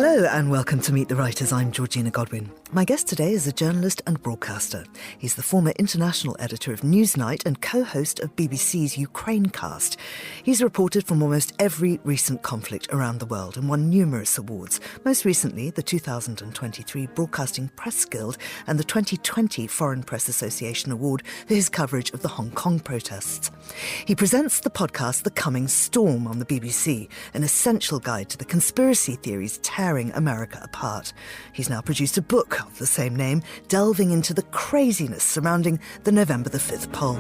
Hello and welcome to Meet the Writers. I'm Georgina Godwin. My guest today is a journalist and broadcaster. He's the former international editor of Newsnight and co-host of BBC's Ukraine cast. He's reported from almost every recent conflict around the world and won numerous awards. Most recently, the 2023 Broadcasting Press Guild and the 2020 Foreign Press Association Award for his coverage of the Hong Kong protests. He presents the podcast The Coming Storm on the BBC, an essential guide to the conspiracy theories tearing America apart. He's now produced a book of the same name, delving into the craziness surrounding the November the 5th poll.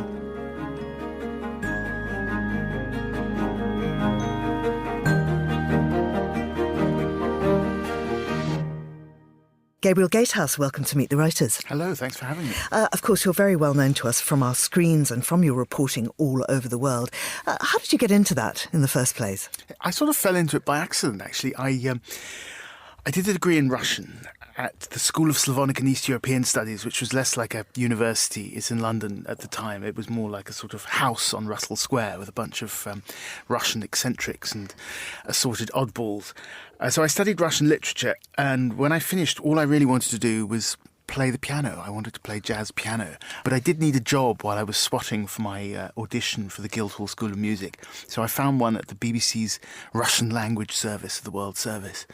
Gabriel Gatehouse, welcome to Meet the Writers. Hello, thanks for having me. Of course, you're very well known to us from our screens and from your reporting all over the world. How did you get into that in the first place? I sort of fell into it by accident, actually. I did a degree in Russian at the School of Slavonic and East European Studies, which was less like a university. It's in London at the time. It was more like a sort of house on Russell Square with a bunch of Russian eccentrics and assorted oddballs. So I studied Russian literature, and when I finished, all I really wanted to do was play the piano. I wanted to play jazz piano. But I did need a job while I was swatting for my audition for the Guildhall School of Music. So I found one at the BBC's Russian language service, the World Service.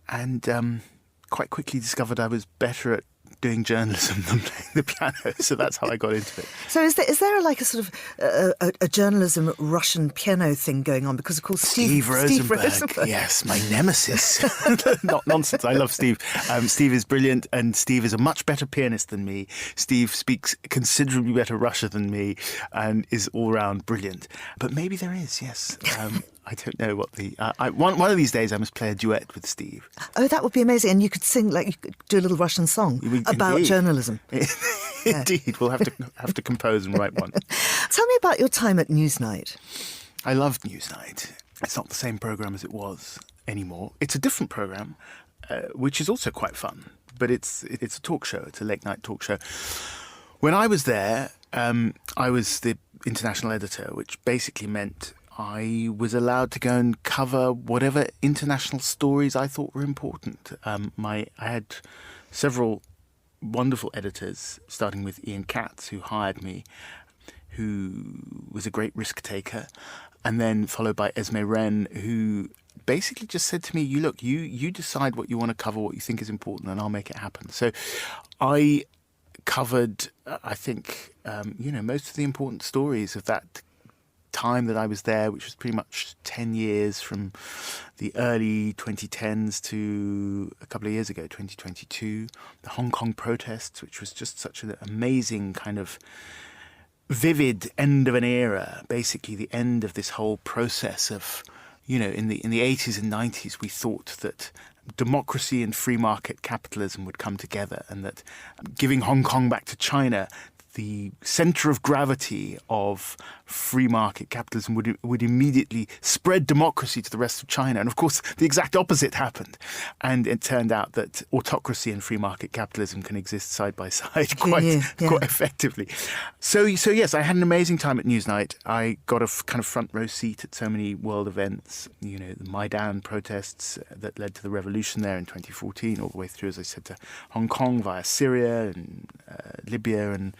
And quite quickly discovered I was better at doing journalism than playing the piano. So that's how I got into it. So is there like a sort of a journalism Russian piano thing going on? Because, of course, Steve Rosenberg. Yes, my nemesis. Not nonsense. I love Steve. Steve is brilliant, and Steve is a much better pianist than me. Steve speaks considerably better Russian than me and is all-round brilliant. But maybe there is, yes. I don't know what the... one of these days I must play a duet with Steve. Oh, that would be amazing. And you could sing, like, you could do a little Russian song about journalism. Indeed. We'll have to compose and write one. Tell me about your time at Newsnight. I loved Newsnight. It's not the same programme as it was anymore. It's a different programme, which is also quite fun. But it's a talk show. It's a late-night talk show. When I was there, I was the international editor, which basically meant I was allowed to go and cover whatever international stories I thought were important. I had several wonderful editors, starting with Ian Katz, who hired me, who was a great risk taker, and then followed by Esme Wren, who basically just said to me, you decide what you want to cover, what you think is important, and I'll make it happen. So I covered, I think, most of the important stories of that time that I was there, which was pretty much 10 years from the early 2010s to a couple of years ago, 2022, the Hong Kong protests, which was just such an amazing kind of vivid end of an era, basically the end of this whole process of, in the 80s and 90s, we thought that democracy and free market capitalism would come together, and that giving Hong Kong back to China, the centre of gravity of free market capitalism, would immediately spread democracy to the rest of China. And of course, the exact opposite happened. And it turned out that autocracy and free market capitalism can exist side by side quite effectively. So yes, I had an amazing time at Newsnight. I got a kind of front row seat at so many world events, the Maidan protests that led to the revolution there in 2014, all the way through, as I said, to Hong Kong via Syria and Libya and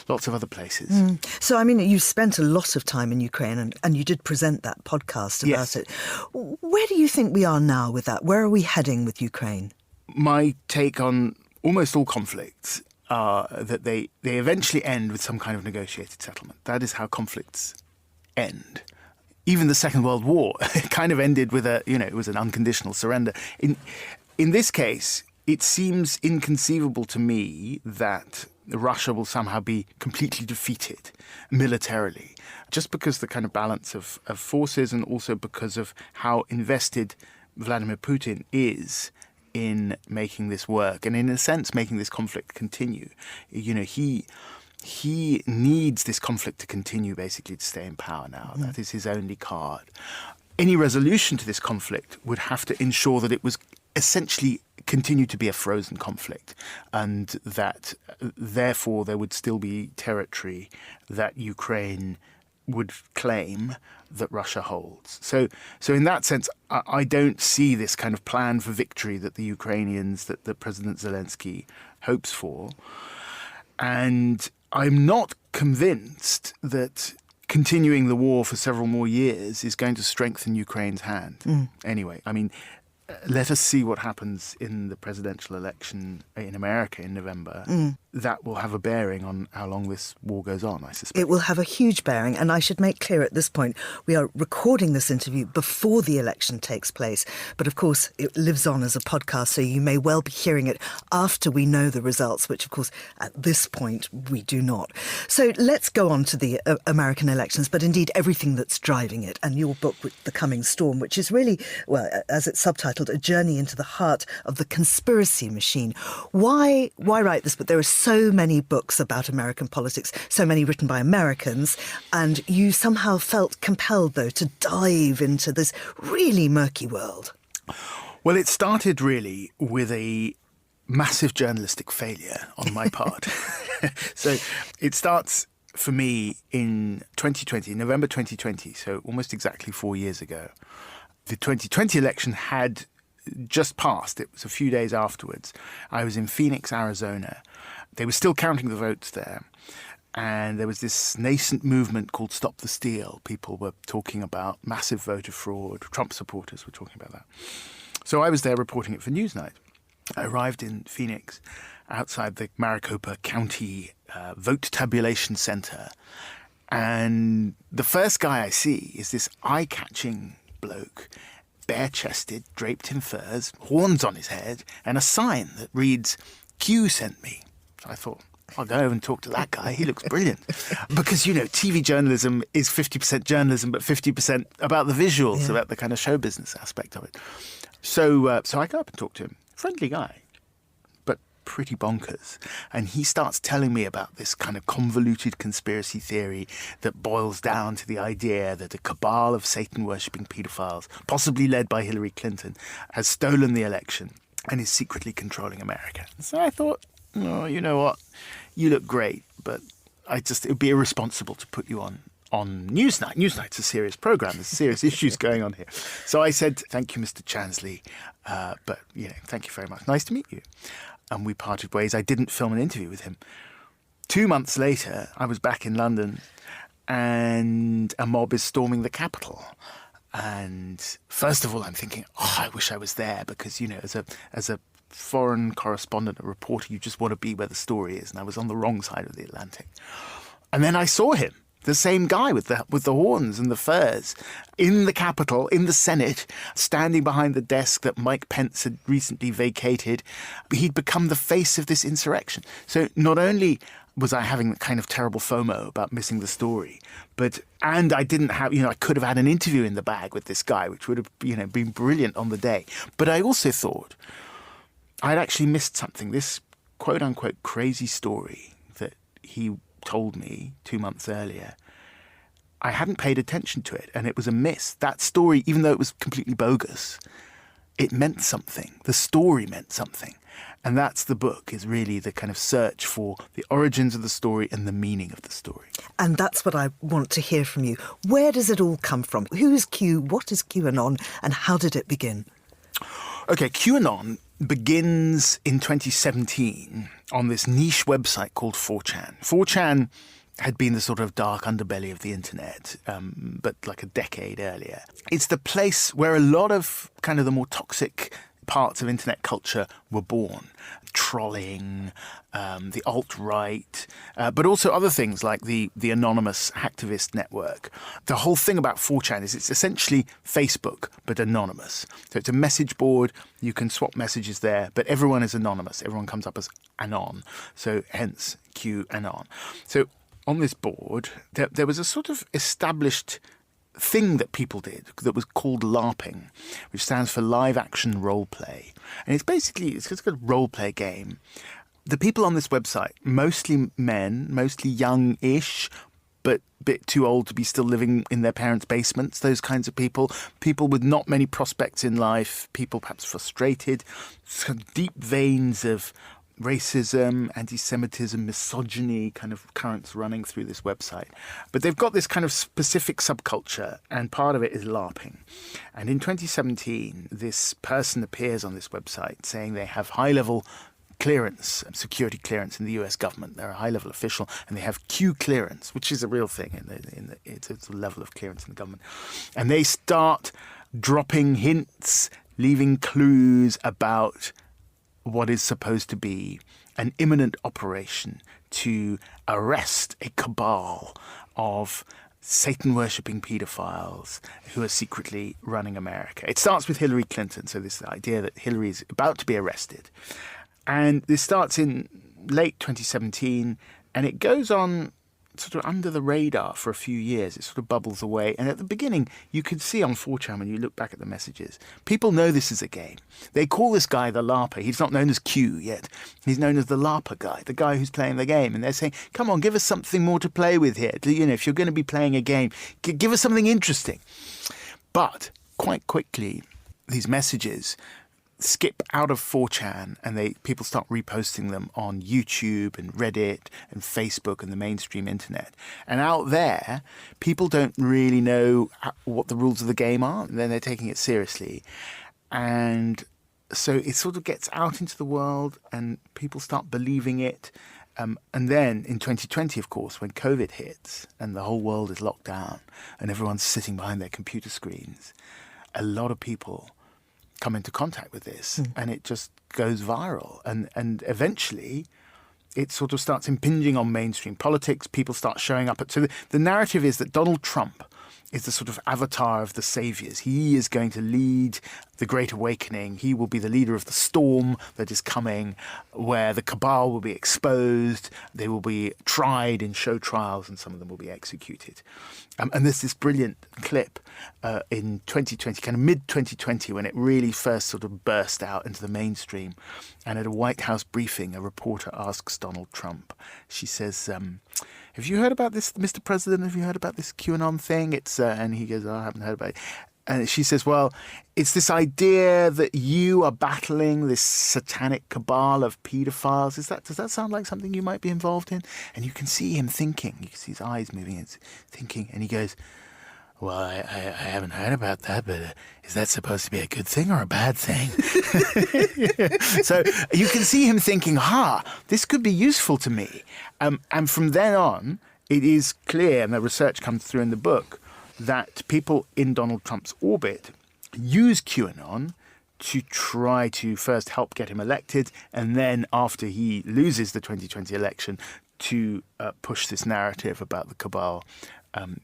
lots of other places. So, I mean, you spent a lot of time in Ukraine and you did present that podcast about it. Where do you think we are now with that? Where are we heading with Ukraine? My take on almost all conflicts are that they eventually end with some kind of negotiated settlement. That is how conflicts end. Even the Second World War kind of ended with it was an unconditional surrender. In this case, it seems inconceivable to me that Russia will somehow be completely defeated militarily, just because the kind of balance of forces, and also because of how invested Vladimir Putin is in making this work, and in a sense making this conflict continue. He needs this conflict to continue, basically, to stay in power now. That is his only card. Any resolution to this conflict would have to ensure that it was essentially continue to be a frozen conflict, and that therefore there would still be territory that Ukraine would claim that Russia holds. So in that sense, I don't see this kind of plan for victory that the Ukrainians, that President Zelensky hopes for. And I'm not convinced that continuing the war for several more years is going to strengthen Ukraine's hand. Anyway, I mean, let us see what happens in the presidential election in America in November. That will have a bearing on how long this war goes on, I suspect. It will have a huge bearing, and I should make clear at this point, we are recording this interview before the election takes place. But of course, it lives on as a podcast, so you may well be hearing it after we know the results, which of course, at this point, we do not. So let's go on to the American elections, but indeed everything that's driving it, and your book, The Coming Storm, which is really, well, as it's subtitled, a journey into the heart of the conspiracy machine. Why write this book? There are so many books about American politics, so many written by Americans, and you somehow felt compelled, though, to dive into this really murky world. Well, it started really with a massive journalistic failure on my part. So it starts for me in 2020, November 2020, so almost exactly 4 years ago. The 2020 election had just passed. It was a few days afterwards. I was in Phoenix, Arizona. They were still counting the votes there. And there was this nascent movement called Stop the Steal. People were talking about massive voter fraud. Trump supporters were talking about that. So I was there reporting it for Newsnight. I arrived in Phoenix outside the Maricopa County Vote Tabulation Center. And the first guy I see is this eye-catching bloke, bare-chested, draped in furs, horns on his head, and a sign that reads, "Q sent me." So I thought, I'll go over and talk to that guy. He looks brilliant. Because, you know, TV journalism is 50% journalism, but 50% about the visuals, about the kind of show business aspect of it. So I go up and talk to him. Friendly guy, but pretty bonkers. And he starts telling me about this kind of convoluted conspiracy theory that boils down to the idea that a cabal of Satan-worshipping paedophiles, possibly led by Hillary Clinton, has stolen the election and is secretly controlling America. So I thought, oh, you know what? You look great, but it would be irresponsible to put you on Newsnight. Newsnight's a serious program. There's serious issues going on here. So I said, thank you, Mr. Chansley, but, you know, thank you very much. Nice to meet you. And we parted ways. I didn't film an interview with him. 2 months later, I was back in London and a mob is storming the Capitol. And first of all, I'm thinking, I wish I was there because, you know, as a foreign correspondent, a reporter, you just want to be where the story is. And I was on the wrong side of the Atlantic. And then I saw him, the same guy with the horns and the furs, in the Capitol, in the Senate, standing behind the desk that Mike Pence had recently vacated. He'd become the face of this insurrection. So not only was I having the kind of terrible FOMO about missing the story, and I didn't have, I could have had an interview in the bag with this guy, which would have, been brilliant on the day. But I also thought I'd actually missed something. This quote unquote crazy story that he told me 2 months earlier, I hadn't paid attention to it, and it was a miss. That story, even though it was completely bogus, it meant something. The story meant something. And that's the book, is really the kind of search for the origins of the story and the meaning of the story. And that's what I want to hear from you. Where does it all come from? Who is Q? What is QAnon? And how did it begin? Okay, QAnon begins in 2017 on this niche website called 4chan. 4chan had been the sort of dark underbelly of the internet, but like a decade earlier. It's the place where a lot of kind of the more toxic parts of internet culture were born. Trolling, the alt-right, but also other things like the anonymous hacktivist network. The whole thing about 4chan is it's essentially Facebook, but anonymous. So it's a message board. You can swap messages there, but everyone is anonymous. Everyone comes up as anon. So hence QAnon. So on this board, there was a sort of established thing that people did that was called LARPing, which stands for live action role play. And it's just a role play game. The people on this website, mostly men, mostly young-ish, but a bit too old to be still living in their parents' basements, those kinds of people with not many prospects in life, people perhaps frustrated, some deep veins of racism, anti-Semitism, misogyny kind of currents running through this website. But they've got this kind of specific subculture, and part of it is LARPing. And in 2017, this person appears on this website saying they have high-level clearance, security clearance in the US government. They're a high-level official, and they have Q clearance, which is a real thing. It's a level of clearance in the government. And they start dropping hints, leaving clues about what is supposed to be an imminent operation to arrest a cabal of Satan-worshipping paedophiles who are secretly running America. It starts with Hillary Clinton, so this idea that Hillary is about to be arrested. And this starts in late 2017, and it goes on sort of under the radar for a few years. It sort of bubbles away. And at the beginning, you could see on 4chan, when you look back at the messages, people know this is a game. They call this guy the LARPer. He's not known as Q yet. He's known as the LARPer guy, the guy who's playing the game. And they're saying, come on, give us something more to play with here. You know, if you're going to be playing a game, give us something interesting. But quite quickly, these messages skip out of 4chan, and people start reposting them on YouTube and Reddit and Facebook and the mainstream internet. And out there, people don't really know what the rules of the game are, and then they're taking it seriously. And so it sort of gets out into the world, and people start believing it. And then in 2020, of course, when COVID hits and the whole world is locked down and everyone's sitting behind their computer screens, a lot of people come into contact with this, and it just goes viral. And eventually it sort of starts impinging on mainstream politics. People start showing up. So the narrative is that Donald Trump is the sort of avatar of the saviors. He is going to lead the Great Awakening. He will be the leader of the storm that is coming, where the cabal will be exposed. They will be tried in show trials, and some of them will be executed. And there's this brilliant clip in 2020, kind of mid-2020, when it really first sort of burst out into the mainstream. And at a White House briefing, a reporter asks Donald Trump, she says, have you heard about this, Mr. President? Have you heard about this QAnon thing? And he goes, oh, I haven't heard about it. And she says, well, it's this idea that you are battling this satanic cabal of paedophiles. Does that sound like something you might be involved in? And you can see him thinking. You can see his eyes moving and thinking. And he goes, well, I haven't heard about that, but is that supposed to be a good thing or a bad thing? So you can see him thinking, this could be useful to me. And from then on, it is clear, and the research comes through in the book, that people in Donald Trump's orbit use QAnon to try to first help get him elected, and then after he loses the 2020 election, to push this narrative about the cabal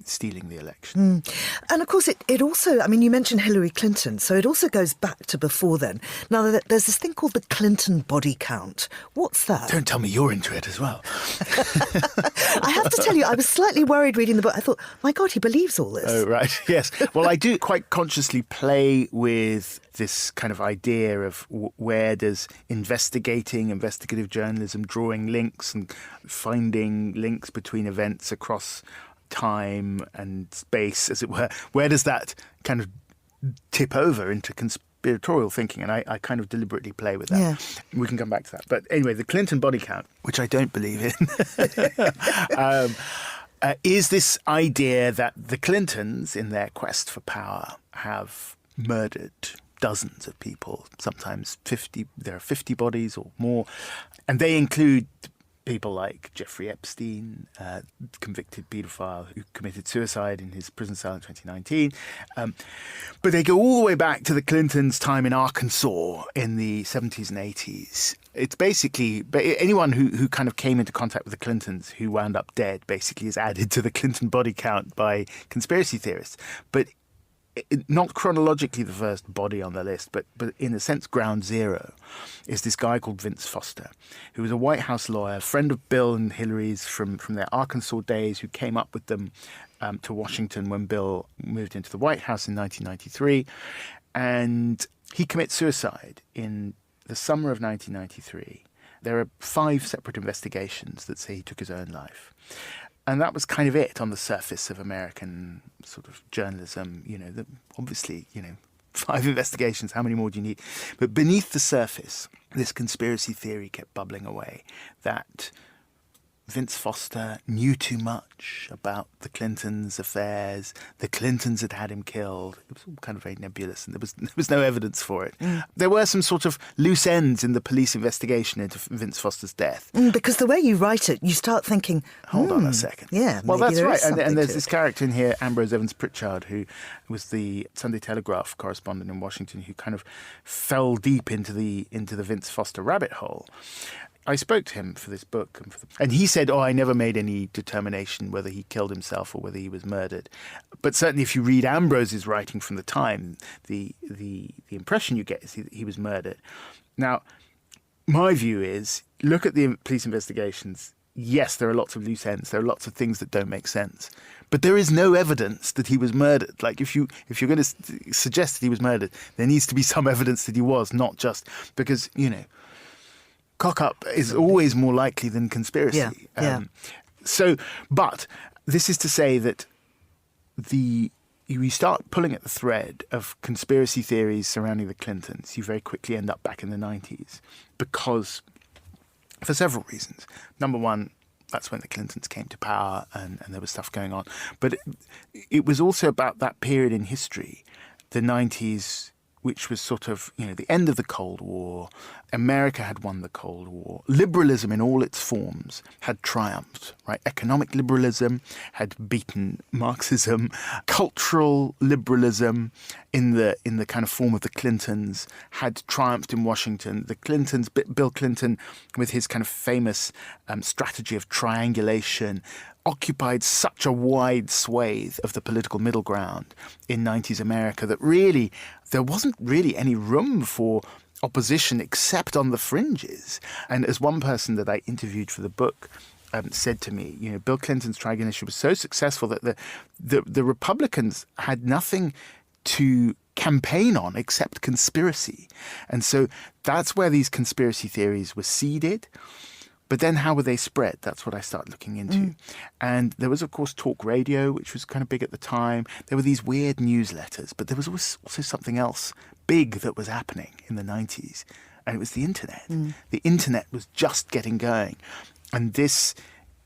stealing the election. And of course, it also, I mean, you mentioned Hillary Clinton, so it also goes back to before then. Now, there's this thing called the Clinton body count. What's that? Don't tell me you're into it as well. I have to tell you, I was slightly worried reading the book. I thought, my God, he believes all this. Oh, right. Yes. Well, I do quite consciously play with this kind of idea of where does investigative journalism, drawing links and finding links between events across time and space, as it were, where does that kind of tip over into conspiratorial thinking? And I kind of deliberately play with that. Yeah. We can come back to that. But anyway, the Clinton body count, which I don't believe in, is this idea that the Clintons, in their quest for power, have murdered dozens of people, sometimes 50. There are 50 bodies or more. And they include people like Jeffrey Epstein, convicted paedophile who committed suicide in his prison cell in 2019. But they go all the way back to the Clintons' time in Arkansas in the 70s and 80s. It's basically anyone who kind of came into contact with the Clintons who wound up dead basically is added to the Clinton body count by conspiracy theorists. But not chronologically the first body on the list, but in a sense ground zero is this guy called Vince Foster, who was a White House lawyer, friend of Bill and Hillary's from their Arkansas days, who came up with them to Washington when Bill moved into the White House in 1993. And he commits suicide in the summer of 1993. There are 5 separate investigations that say he took his own life. And that was kind of it on the surface of American sort of journalism, obviously, 5 investigations. How many more do you need? But beneath the surface, this conspiracy theory kept bubbling away that Vince Foster knew too much about the Clintons' affairs. The Clintons had had him killed. It was all kind of very nebulous, and there was no evidence for it. There were some sort of loose ends in the police investigation into Vince Foster's death. Because the way you write it, you start thinking, hold on a second. Yeah, well, that's right. And there's to this it. character in here, Ambrose Evans Pritchard, who was the Sunday Telegraph correspondent in Washington, who kind of fell deep into the Vince Foster rabbit hole. I spoke to him for this book, and he said, I never made any determination whether he killed himself or whether he was murdered. But certainly if you read Ambrose's writing from the time, the impression you get is he was murdered. Now, my view is, look at the police investigations. Yes, there are lots of loose ends. There are lots of things that don't make sense. But there is no evidence that he was murdered. Like, if you're going to suggest that he was murdered, there needs to be some evidence that he was, not just because, cock-up is always more likely than conspiracy. Yeah. But this is to say that you start pulling at the thread of conspiracy theories surrounding the Clintons, you very quickly end up back in the 90s because, for several reasons. Number one, that's when the Clintons came to power and there was stuff going on. But it was also about that period in history, the 90s, which was sort of, the end of the Cold War. America had won the Cold War. Liberalism in all its forms had triumphed, right? Economic liberalism had beaten Marxism. Cultural liberalism in the kind of form of the Clintons had triumphed in Washington. The Clintons, Bill Clinton, with his kind of famous strategy of triangulation, occupied such a wide swathe of the political middle ground in 90s America that really there wasn't really any room for opposition except on the fringes. And as one person that I interviewed for the book said to me, Bill Clinton's triangulation was so successful that the Republicans had nothing to campaign on except conspiracy. And so that's where these conspiracy theories were seeded. But then how were they spread? That's what I started looking into. And there was, of course, talk radio, which was kind of big at the time. There were these weird newsletters, but there was also something else big that was happening in the 90s, and it was the internet. The internet was just getting going. And this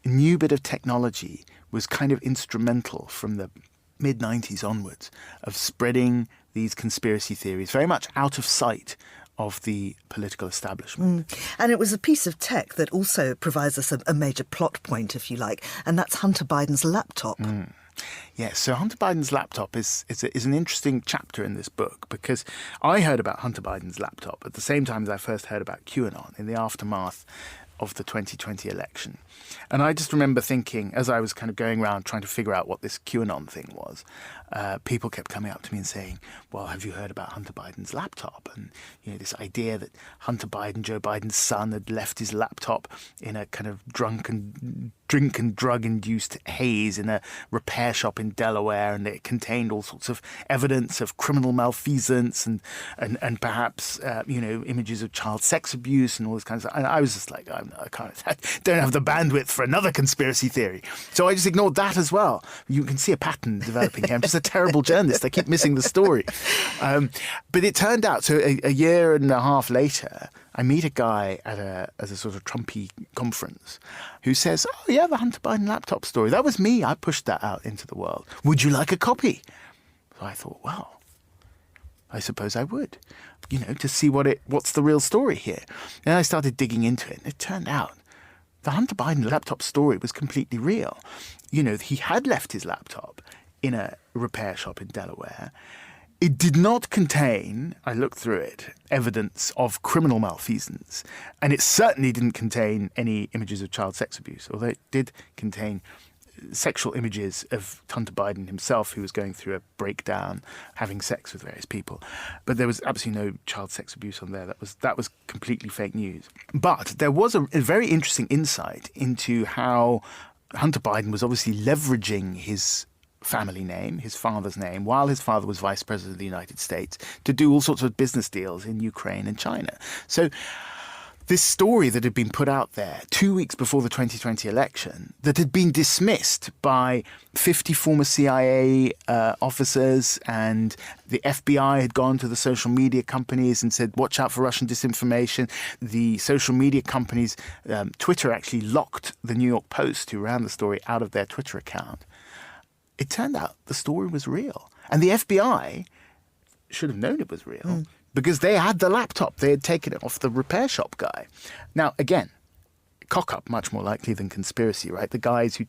new bit of technology was kind of instrumental from the mid-90s onwards of spreading these conspiracy theories, very much out of sight of the political establishment. And it was a piece of tech that also provides us a major plot point, if you like, and that's Hunter Biden's laptop. Yes, so Hunter Biden's laptop is an interesting chapter in this book because I heard about Hunter Biden's laptop at the same time as I first heard about QAnon in the aftermath of the 2020 election. And I just remember thinking, as I was kind of going around trying to figure out what this QAnon thing was, people kept coming up to me and saying, well, have you heard about Hunter Biden's laptop? And, this idea that Hunter Biden, Joe Biden's son, had left his laptop in a kind of drink and drug-induced haze in a repair shop in Delaware, and it contained all sorts of evidence of criminal malfeasance and perhaps, images of child sex abuse and all this kind of stuff. And I was just like, I don't have the bandwidth for another conspiracy theory. So I just ignored that as well. You can see a pattern developing here. I'm just a terrible journalist. I keep missing the story. But it turned out, so a year and a half later, I meet a guy at a sort of Trumpy conference who says, oh, yeah, the Hunter Biden laptop story. That was me. I pushed that out into the world. Would you like a copy? So I thought, well, I suppose I would, to see what's the real story here. And I started digging into it, and it turned out the Hunter Biden laptop story was completely real. He had left his laptop in a repair shop in Delaware. It did not contain, I looked through it, evidence of criminal malfeasance. And it certainly didn't contain any images of child sex abuse, although it did contain sexual images of Hunter Biden himself, who was going through a breakdown, having sex with various people. But there was absolutely no child sex abuse on there. That was completely fake news. But there was a very interesting insight into how Hunter Biden was obviously leveraging his family name, his father's name, while his father was vice president of the United States, to do all sorts of business deals in Ukraine and China. So this story that had been put out there 2 weeks before the 2020 election that had been dismissed by 50 former CIA officers, and the FBI had gone to the social media companies and said, watch out for Russian disinformation. The social media companies, Twitter actually locked the New York Post, who ran the story, out of their Twitter account. It turned out the story was real. And the FBI should have known it was real because they had the laptop. They had taken it off the repair shop guy. Now, again, cock up much more likely than conspiracy, right? The guys who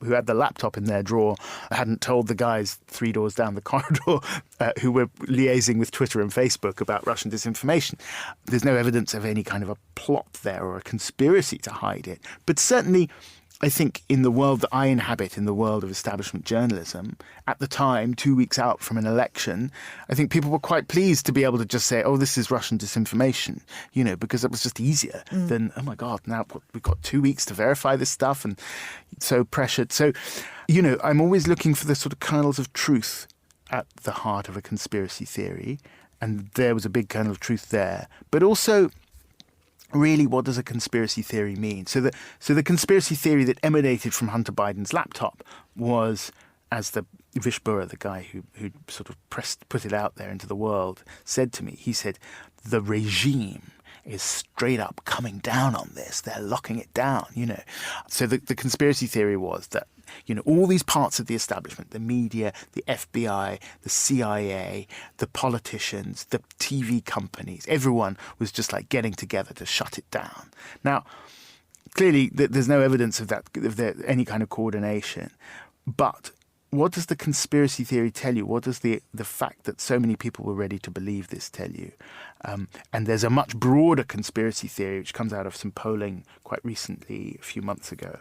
who had the laptop in their drawer hadn't told the guys 3 doors down the corridor who were liaising with Twitter and Facebook about Russian disinformation. There's no evidence of any kind of a plot there or a conspiracy to hide it. But certainly, I think in the world that I inhabit, in the world of establishment journalism, at the time, 2 weeks out from an election, I think people were quite pleased to be able to just say, oh, this is Russian disinformation, because it was just easier than, oh my God, now we've got 2 weeks to verify this stuff, and so pressured. So, I'm always looking for the sort of kernels of truth at the heart of a conspiracy theory, and there was a big kernel of truth there. But also, really, what does a conspiracy theory mean? So the conspiracy theory that emanated from Hunter Biden's laptop was, as the Vishbura, the guy who sort of put it out there into the world, said to me, he said, the regime is straight up coming down on this. They're locking it down, So the conspiracy theory was that, all these parts of the establishment, the media, the FBI, the CIA, the politicians, the TV companies, everyone was just like getting together to shut it down. Now, clearly, there's no evidence of that, any kind of coordination. But what does the conspiracy theory tell you? What does the fact that so many people were ready to believe this tell you? And there's a much broader conspiracy theory which comes out of some polling quite recently, a few months ago,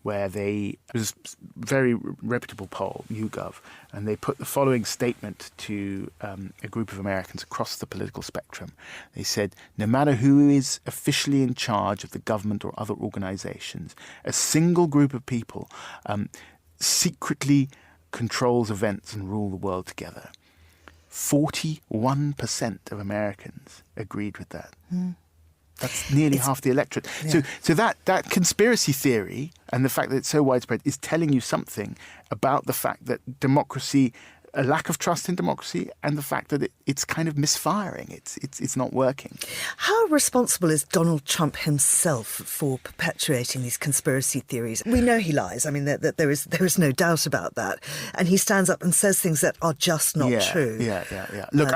where it was a very reputable poll, YouGov, and they put the following statement to a group of Americans across the political spectrum. They said, no matter who is officially in charge of the government or other organizations, a single group of people secretly controls events and rule the world together. 41% of Americans agreed with that. That's nearly half the electorate. Yeah. So that conspiracy theory and the fact that it's so widespread is telling you something about the fact that democracy, a lack of trust in democracy, and the fact that it's kind of misfiring. It's not working. How responsible is Donald Trump himself for perpetuating these conspiracy theories? We know he lies. I mean, that there is no doubt about that. And he stands up and says things that are just not true. Yeah. Look,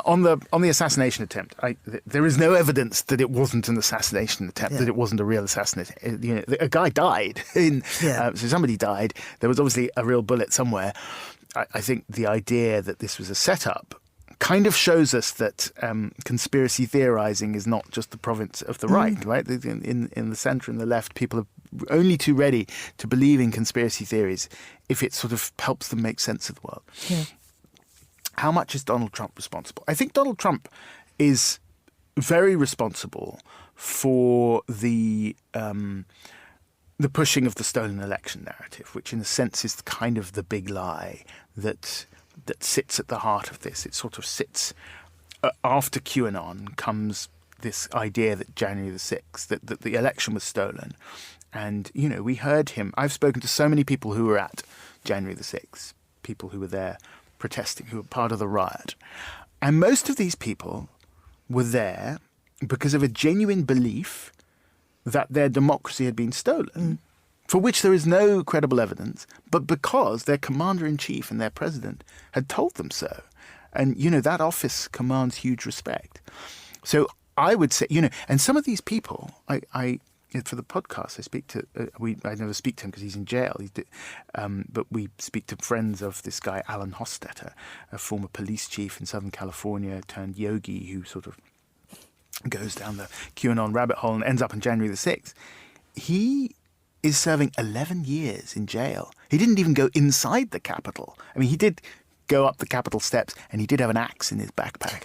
on the assassination attempt, there is no evidence that it wasn't an assassination attempt, that it wasn't a real assassination. A guy died. So somebody died. There was obviously a real bullet somewhere. I think the idea that this was a setup kind of shows us that conspiracy theorizing is not just the province of the right, right? In the centre and the left, people are only too ready to believe in conspiracy theories if it sort of helps them make sense of the world. Yeah. How much is Donald Trump responsible? I think Donald Trump is very responsible for the pushing of the stolen election narrative, which in a sense is kind of the big lie that sits at the heart of this. It sort of sits after QAnon comes this idea that January the 6th, that the election was stolen. And, we heard him. I've spoken to so many people who were at January the 6th, people who were there protesting, who were part of the riot. And most of these people were there because of a genuine belief that their democracy had been stolen, for which there is no credible evidence, but because their commander-in-chief and their president had told them so. And, that office commands huge respect. So I would say, and some of these people, I for the podcast, I speak to, I never speak to him because he's in jail, but we speak to friends of this guy, Alan Hostetter, a former police chief in Southern California turned yogi who sort of goes down the QAnon rabbit hole and ends up on January the 6th. He is serving 11 years in jail. He didn't even go inside the Capitol. I mean, he did go up the Capitol steps and he did have an axe in his backpack.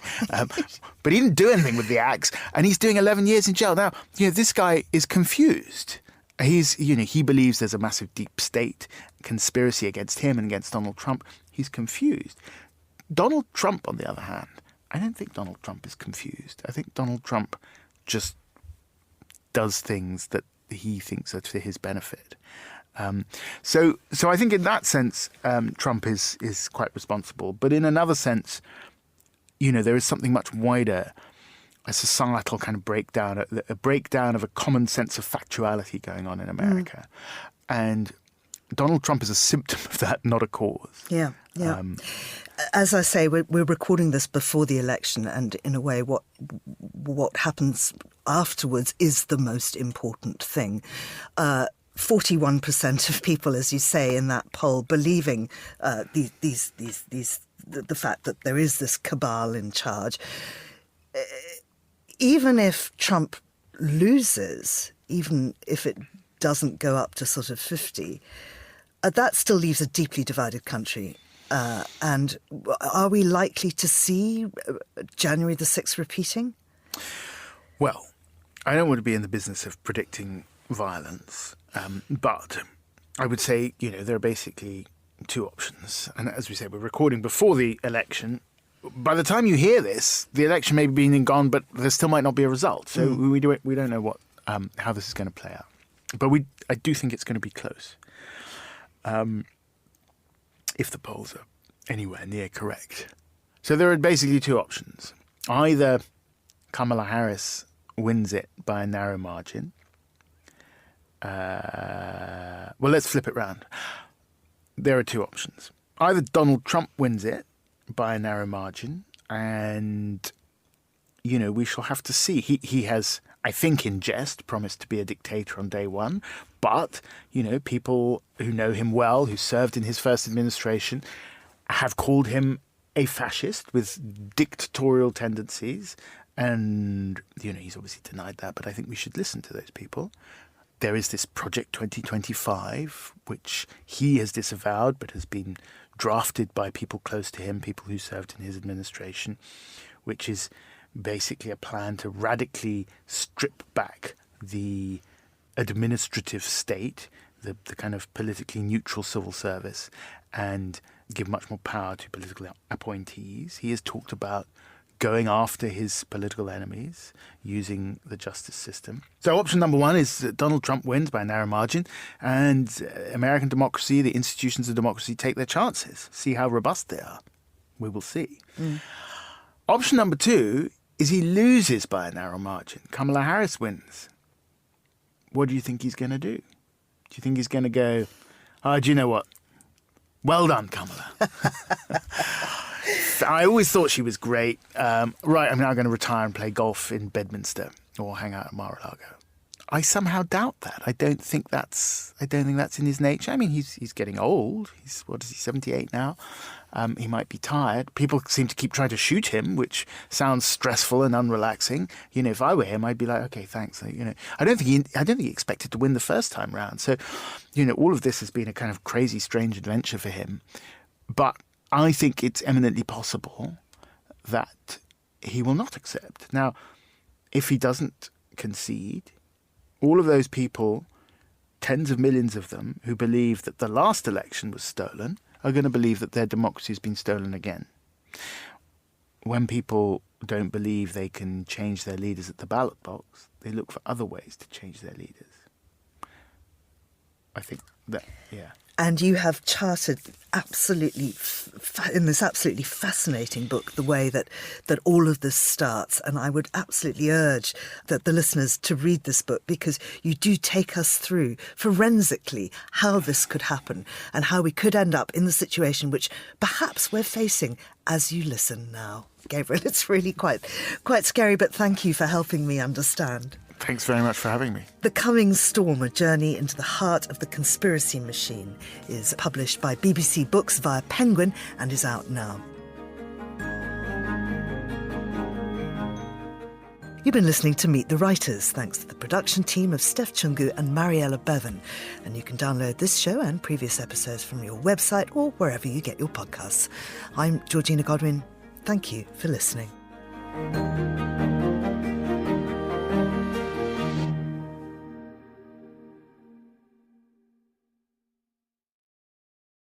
But he didn't do anything with the axe. And he's doing 11 years in jail. Now, this guy is confused. He believes there's a massive deep state conspiracy against him and against Donald Trump. He's confused. Donald Trump, on the other hand, I don't think Donald Trump is confused. I think Donald Trump just does things that he thinks are to his benefit. So I think in that sense, Trump is quite responsible. But in another sense, there is something much wider, a societal kind of breakdown, a breakdown of a common sense of factuality going on in America. And Donald Trump is a symptom of that, not a cause. Yeah. As I say, we're recording this before the election, and in a way what happens afterwards is the most important thing. 41% of people, as you say in that poll, believing the fact that there is this cabal in charge. Even if Trump loses, even if it doesn't go up to sort of 50, that still leaves a deeply divided country. And are we likely to see January the 6th repeating? Well, I don't want to be in the business of predicting violence, but I would say, there are basically two options. And as we say, we're recording before the election. By the time you hear this, the election may be being and gone, but there still might not be a result. So we don't know what how this is going to play out. But I do think it's going to be close. If the polls are anywhere near correct. So there are basically two options. Either Kamala Harris wins it by a narrow margin. Well, let's flip it round. There are two options. Either Donald Trump wins it by a narrow margin, and, we shall have to see. He has, I think in jest, promised to be a dictator on day one. But, people who know him well, who served in his first administration, have called him a fascist with dictatorial tendencies. And, he's obviously denied that, but I think we should listen to those people. There is this Project 2025, which he has disavowed, but has been drafted by people close to him, people who served in his administration, which is basically a plan to radically strip back the administrative state, the kind of politically neutral civil service, and give much more power to political appointees. He has talked about going after his political enemies using the justice system. So option number one is that Donald Trump wins by a narrow margin, and American democracy, the institutions of democracy, take their chances, see how robust they are. We will see. Option number two is he loses by a narrow margin. Kamala Harris wins. What do you think he's going to do? Do you think he's going to go, do you know what? Well done, Kamala. I always thought she was great. Right, I'm now going to retire and play golf in Bedminster or hang out at Mar-a-Lago. I somehow doubt that. I don't think that's in his nature. I mean, he's getting old. He's 78 now. He might be tired. People seem to keep trying to shoot him, which sounds stressful and unrelaxing. If I were him, I'd be like, okay, thanks. I don't think he expected to win the first time round. So, all of this has been a kind of crazy, strange adventure for him. But I think it's eminently possible that he will not accept. Now, if he doesn't concede, all of those people, tens of millions of them, who believe that the last election was stolen, are going to believe that their democracy has been stolen again. When people don't believe they can change their leaders at the ballot box, they look for other ways to change their leaders. I think that, yeah. And you have charted absolutely, in this absolutely fascinating book, the way that all of this starts. And I would absolutely urge that the listeners to read this book, because you do take us through forensically how this could happen and how we could end up in the situation which perhaps we're facing as you listen now. Gabriel, it's really quite scary, but thank you for helping me understand. Thanks very much for having me. The Coming Storm, A Journey into the Heart of the Conspiracy Machine, is published by BBC Books via Penguin and is out now. You've been listening to Meet the Writers, thanks to the production team of Steph Chungu and Mariella Bevan. And you can download this show and previous episodes from your website or wherever you get your podcasts. I'm Georgina Godwin. Thank you for listening.